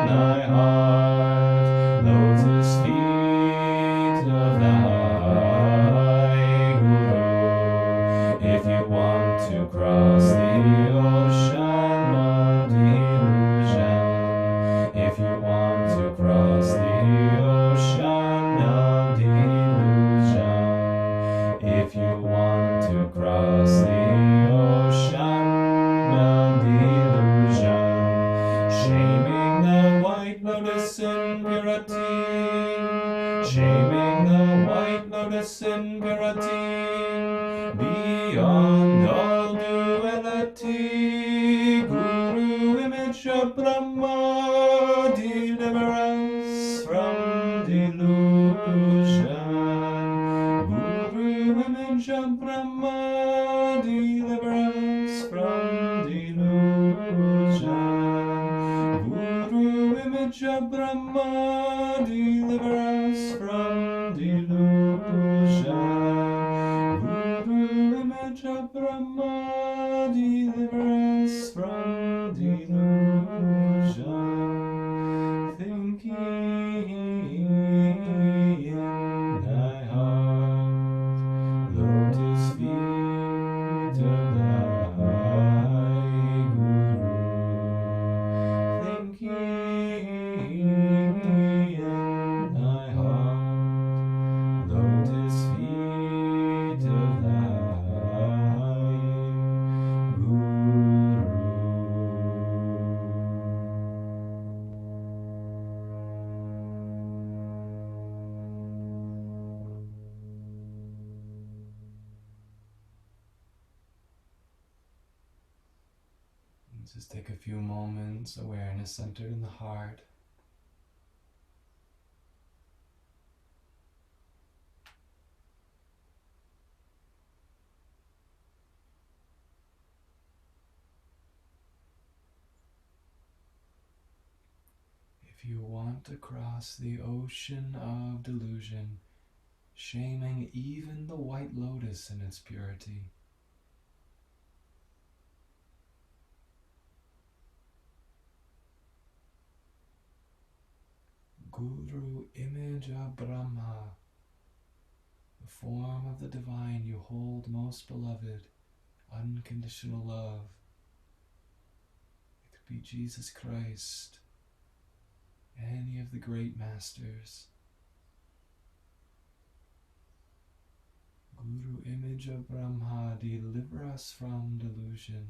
A: thy heart, lotus feet of thy Guru. If you want to cross the ocean of delusion, if you want to cross the ocean of delusion, if you want to cross the ocean of delusion, shaming the white lotus in purity, shaming the white lotus in purity, beyond all duality, Guru image of Brahma, deliver us from delusion. Guru image of Brahma, deliver us from delusion. Guru image of Brahma, deliver us from delusion. Guru image of Brahma, deliver us from delusion. Think ye in thy heart, lotus feet of thy Guru. Think ye in thy heart, Just take a few moments, awareness centered in the heart. If you want to cross the ocean of delusion, shaming even the white lotus in its purity, Guru, image of Brahma, the form of the divine you hold most beloved, unconditional love. It could be Jesus Christ, any of the great masters. Guru, image of Brahma, deliver us from delusion.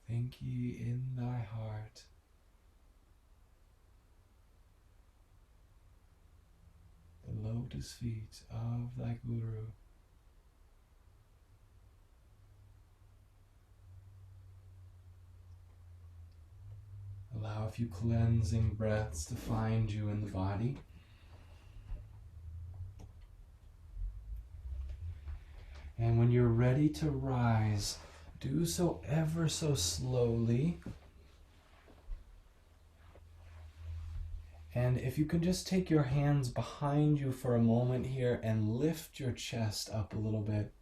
A: Think ye in thy heart, the lotus feet of thy Guru. Allow a few cleansing breaths to find you in the body. And when you're ready to rise, do so ever so slowly. And if you can just take your hands behind you for a moment here and lift your chest up a little bit.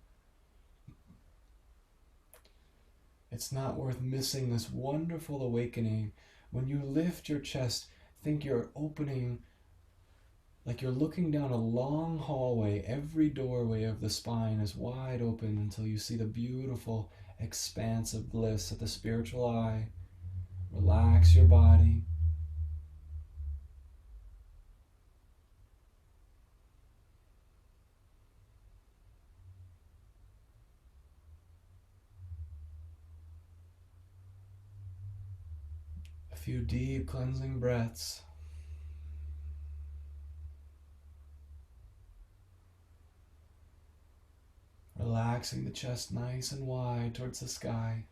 A: It's not worth missing this wonderful awakening. When you lift your chest, think you're opening, like you're looking down a long hallway. Every doorway of the spine is wide open until you see the beautiful expanse of bliss at the spiritual eye. Relax your body. A few deep cleansing breaths. Relaxing the chest nice and wide towards the sky.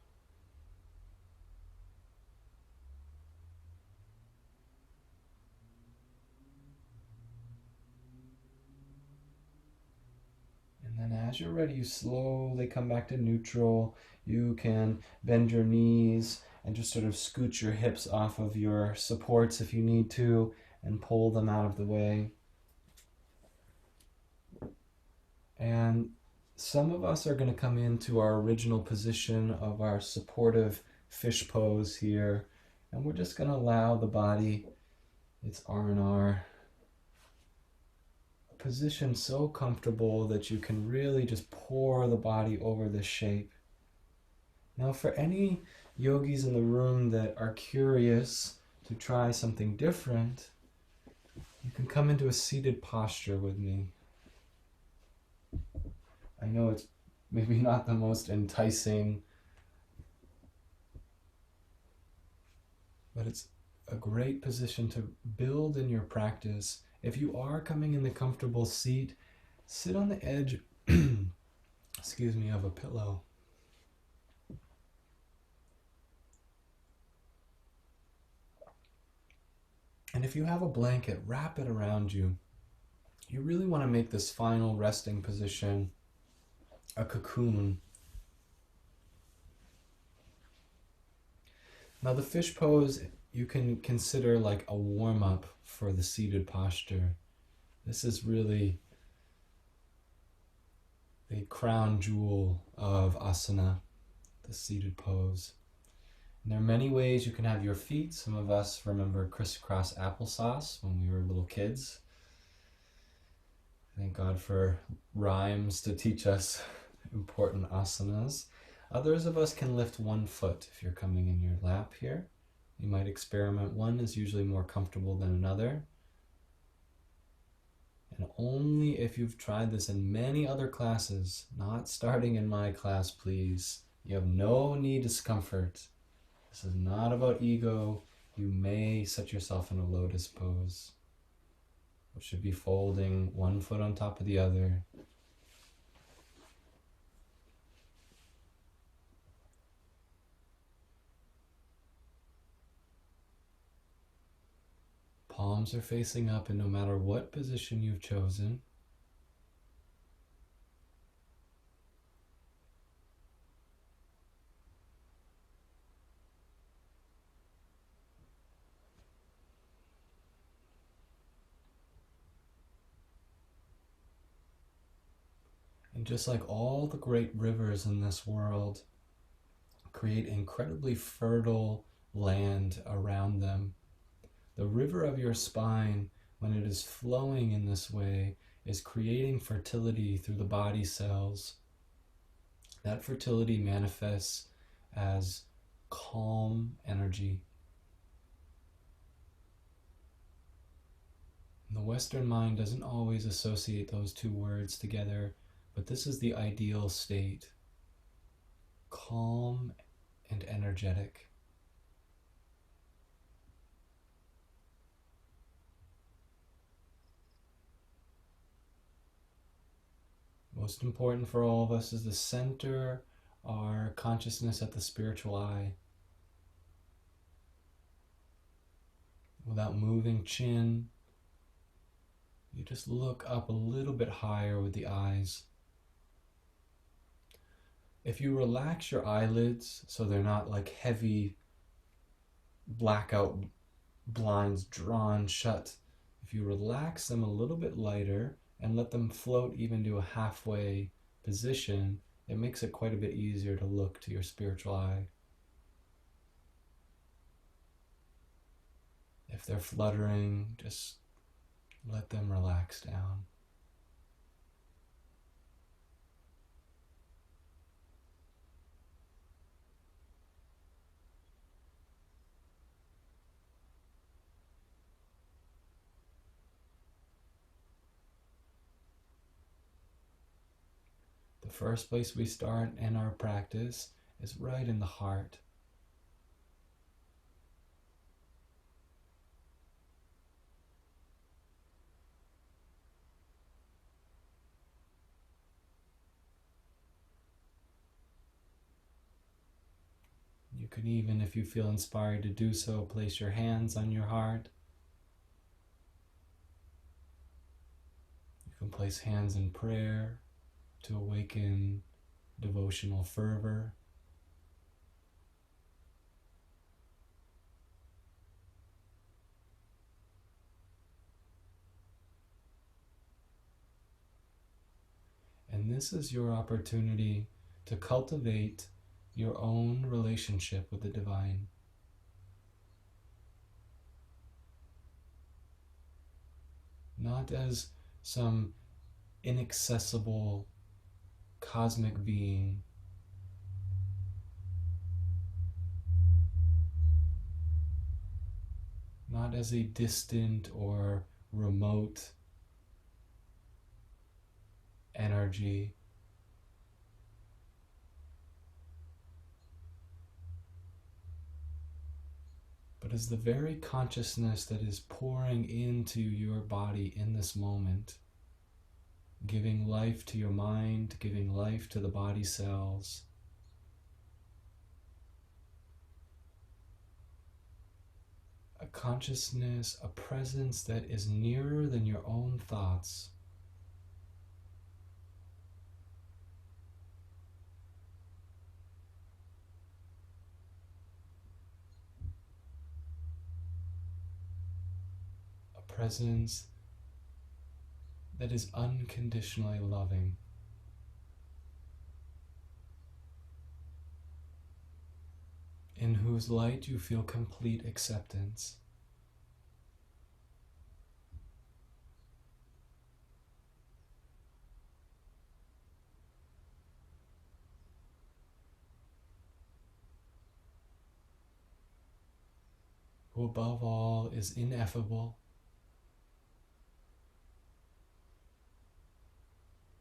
A: And then as you're ready, you slowly come back to neutral. You can bend your knees and just sort of scoot your hips off of your supports if you need to and pull them out of the way. And some of us are going to come into our original position of our supportive fish pose here, and we're just going to allow the body its R&R, a position so comfortable that you can really just pour the body over this shape. Now, for any yogis in the room that are curious to try something different, you can come into a seated posture with me. I know it's maybe not the most enticing, but it's a great position to build in your practice. If you are coming in the comfortable seat, sit on the edge, excuse me, of a pillow. And if you have a blanket, wrap it around you. You really want to make this final resting position a cocoon. Now the fish pose you can consider like a warm-up for the seated posture. This is really the crown jewel of asana, the seated pose. And there are many ways you can have your feet. Some of us remember crisscross applesauce when we were little kids. Thank God for rhymes to teach us important asanas. Others of us can lift one foot if you're coming in your lap here. You might experiment. One is usually more comfortable than another. And only if you've tried this in many other classes, not starting in my class, please. You have no need discomfort. This is not about ego. You may set yourself in a lotus pose, which should be folding one foot on top of the other. palms are facing up, and no matter what position you've chosen, and just like all the great rivers in this world create incredibly fertile land around them, the river of your spine, when it is flowing in this way, is creating fertility through the body cells. That fertility manifests as calm energy. And the Western mind doesn't always associate those two words together, but this is the ideal state: calm and energetic. Most important for all of us is to center our consciousness at the spiritual eye. Without moving chin, you just look up a little bit higher with the eyes. If you relax your eyelids so they're not like heavy blackout blinds drawn shut, if you relax them a little bit lighter and let them float even to a halfway position, it makes it quite a bit easier to look to your spiritual eye. If they're fluttering, just let them relax down. The first place we start in our practice is right in the heart. You can even, if you feel inspired to do so, place your hands on your heart. You can place hands in prayer to awaken devotional fervor. And this is your opportunity to cultivate your own relationship with the divine. Not as some inaccessible cosmic being, not as a distant or remote energy, but as the very consciousness that is pouring into your body in this moment, giving life to your mind, giving life to the body cells. A consciousness, a presence that is nearer than your own thoughts. A presence that is unconditionally loving. In whose light you feel complete acceptance. Who above all is ineffable,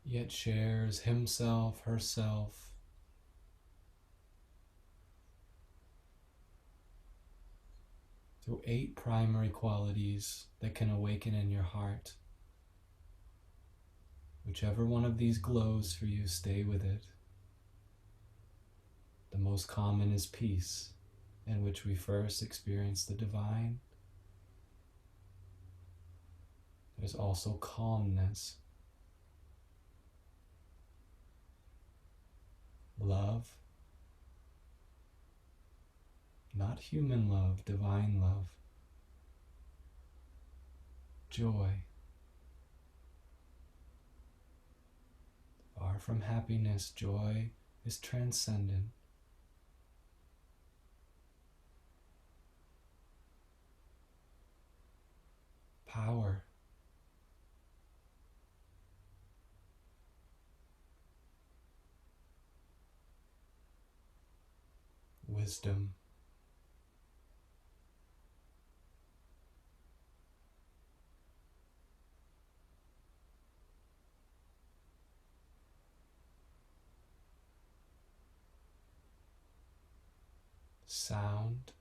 A: yet shares himself, herself, through 8 primary qualities that can awaken in your heart. Whichever one of these glows for you, stay with it. The most common is peace, in which we first experience the divine. There's also calmness, love, not human love, divine love, joy. Far from happiness, joy is transcendent. Power, wisdom, sound,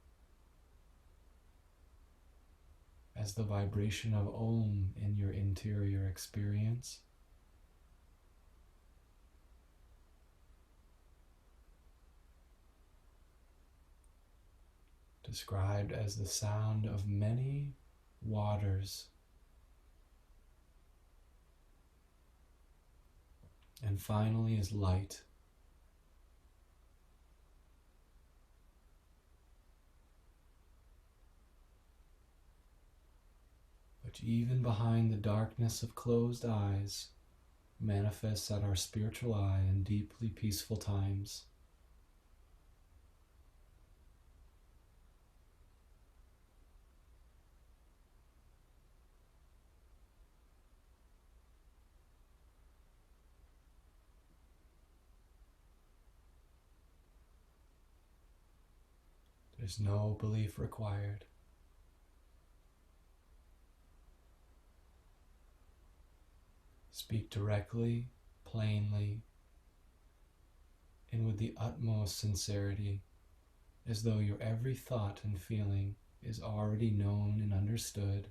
A: as the vibration of Om in your interior experience. Described as the sound of many waters. And finally is light. Which even behind the darkness of closed eyes manifests at our spiritual eye in deeply peaceful times. There's no belief required. Speak directly, plainly, and with the utmost sincerity, as though your every thought and feeling is already known and understood.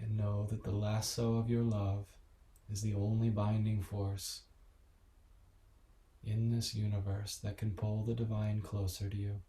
A: And know that the lasso of your love is the only binding force in this universe that can pull the divine closer to you.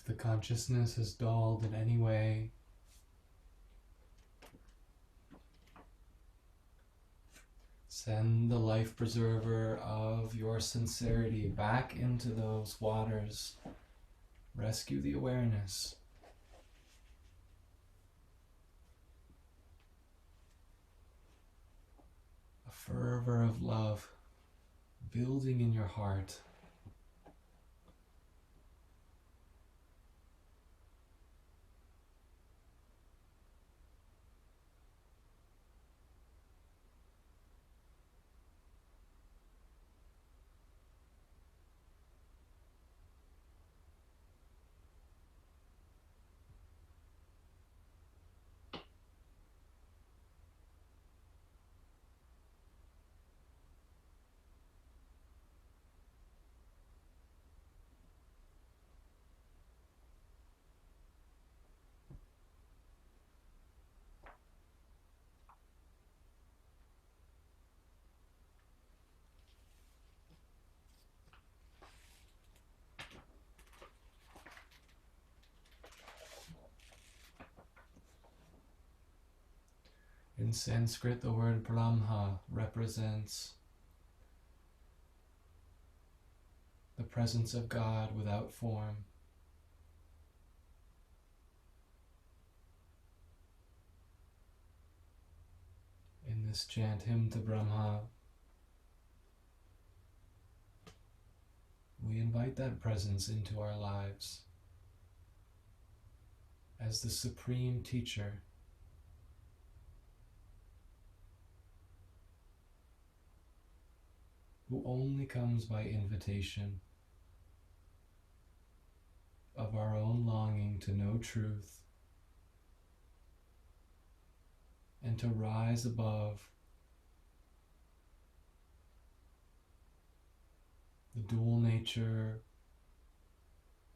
A: the consciousness is dulled in any way, send the life preserver of your sincerity back into those waters. Rescue the awareness. A fervor of love building in your heart. In Sanskrit, the word Brahma represents the presence of God without form. In this chant, Hymn to Brahma, we invite that presence into our lives as the supreme teacher, who only comes by invitation of our own longing to know truth and to rise above the dual nature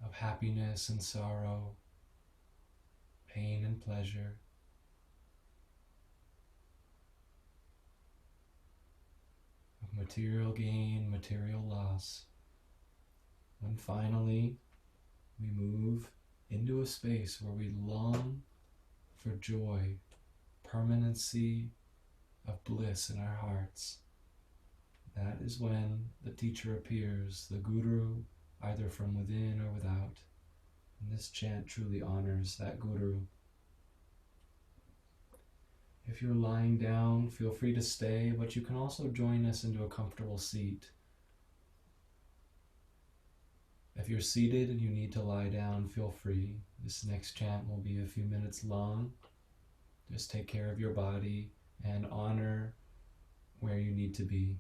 A: of happiness and sorrow, pain and pleasure, of material gain, material loss, when finally we move into a space where we long for joy, permanency of bliss in our hearts. That is when the teacher appears, the guru, either from within or without. And this chant truly honors that guru. If you're lying down, feel free to stay, but you can also join us into a comfortable seat. If you're seated and you need to lie down, feel free. This next chant will be a few minutes long. Just take care of your body and honor where you need to be.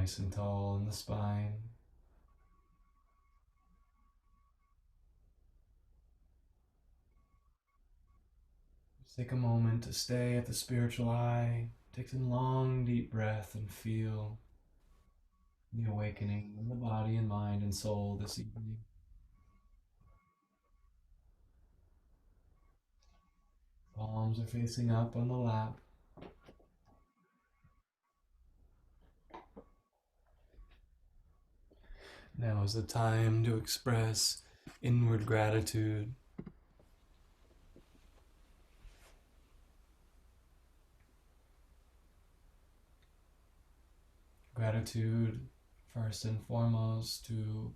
A: nice and tall in the spine. Just take a moment to stay at the spiritual eye. Take some long, deep breath and feel the awakening in the body and mind and soul this evening. Palms are facing up on the lap. Now is the time to express inward gratitude. Gratitude, first and foremost, to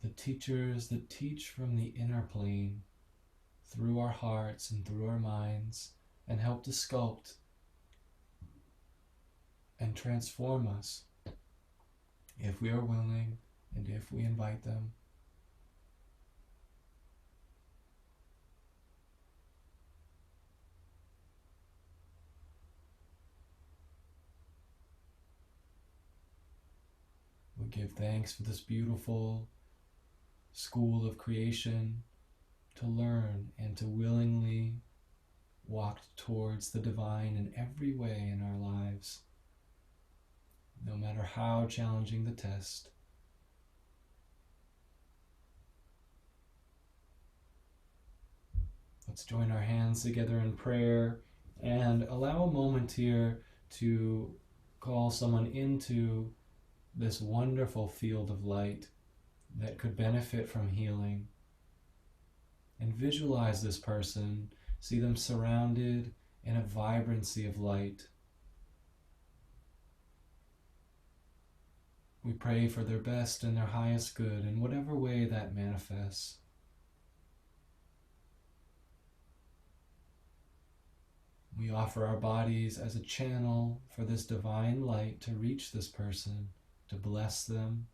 A: the teachers that teach from the inner plane through our hearts and through our minds and help to sculpt and transform us if we are willing and if we invite them. We give thanks for this beautiful school of creation to learn and to willingly walk towards the divine in every way in our lives, no matter how challenging the test. Let's join our hands together in prayer and allow a moment here to call someone into this wonderful field of light that could benefit from healing. And visualize this person, see them surrounded in a vibrancy of light. We pray for their best and their highest good in whatever way that manifests. We offer our bodies as a channel for this divine light to reach this person, to bless them.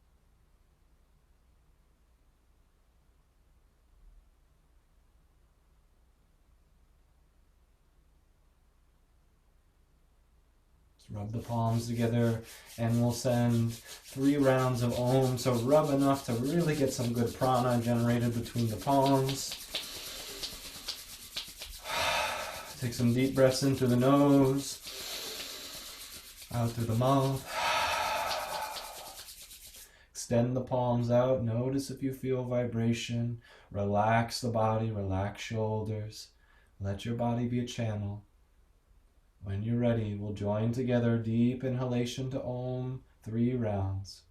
A: Let's rub the palms together and we'll send 3 rounds of Om. So rub enough to really get some good prana generated between the palms. Take some deep breaths in through the nose, out through the mouth. Extend the palms out. Notice if you feel vibration. Relax the body, relax shoulders. Let your body be a channel. When you're ready, we'll join together. Deep inhalation to Om, 3 rounds.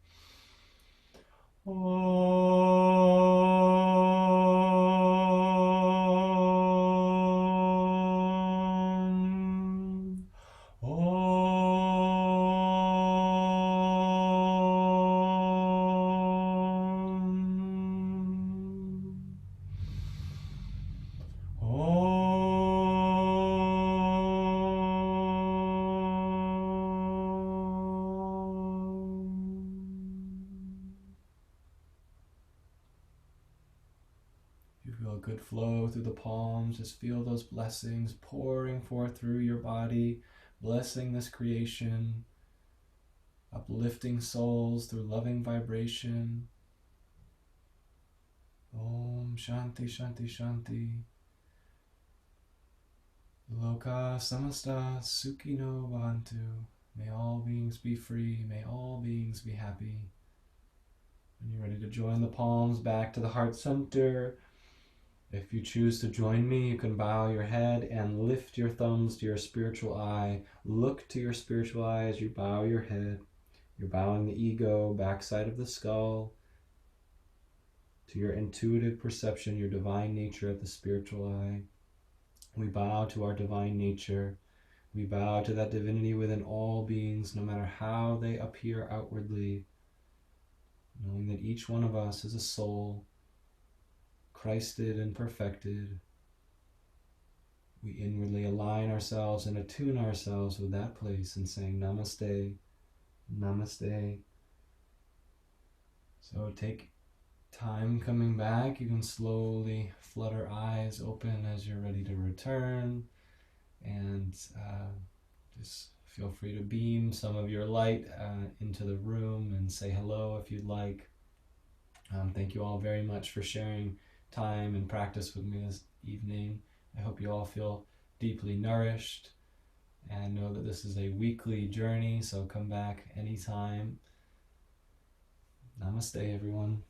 A: Feel a good flow through the palms. Just feel those blessings pouring forth through your body, blessing this creation, uplifting souls through loving vibration. Om Shanti Shanti Shanti. Loka Samasta Sukhino Bhavantu. May all beings be free. May all beings be happy. When you're ready to join the palms back to the heart center, if you choose to join me, you can bow your head and lift your thumbs to your spiritual eye. Look to your spiritual eye as you bow your head. You're bowing the ego, backside of the skull, to your intuitive perception, your divine nature at the spiritual eye. We bow to our divine nature. We bow to that divinity within all beings, no matter how they appear outwardly, knowing that each one of us is a soul, Christed and perfected. We inwardly align ourselves and attune ourselves with that place and saying Namaste, Namaste. So take time coming back. You can slowly flutter eyes open as you're ready to return and just Feel free to beam some of your light into the room and say hello if you'd like. Thank you all very much for sharing time and practice with me this evening. I hope you all feel deeply nourished and know that this is a weekly journey, so come back anytime. Namaste, everyone.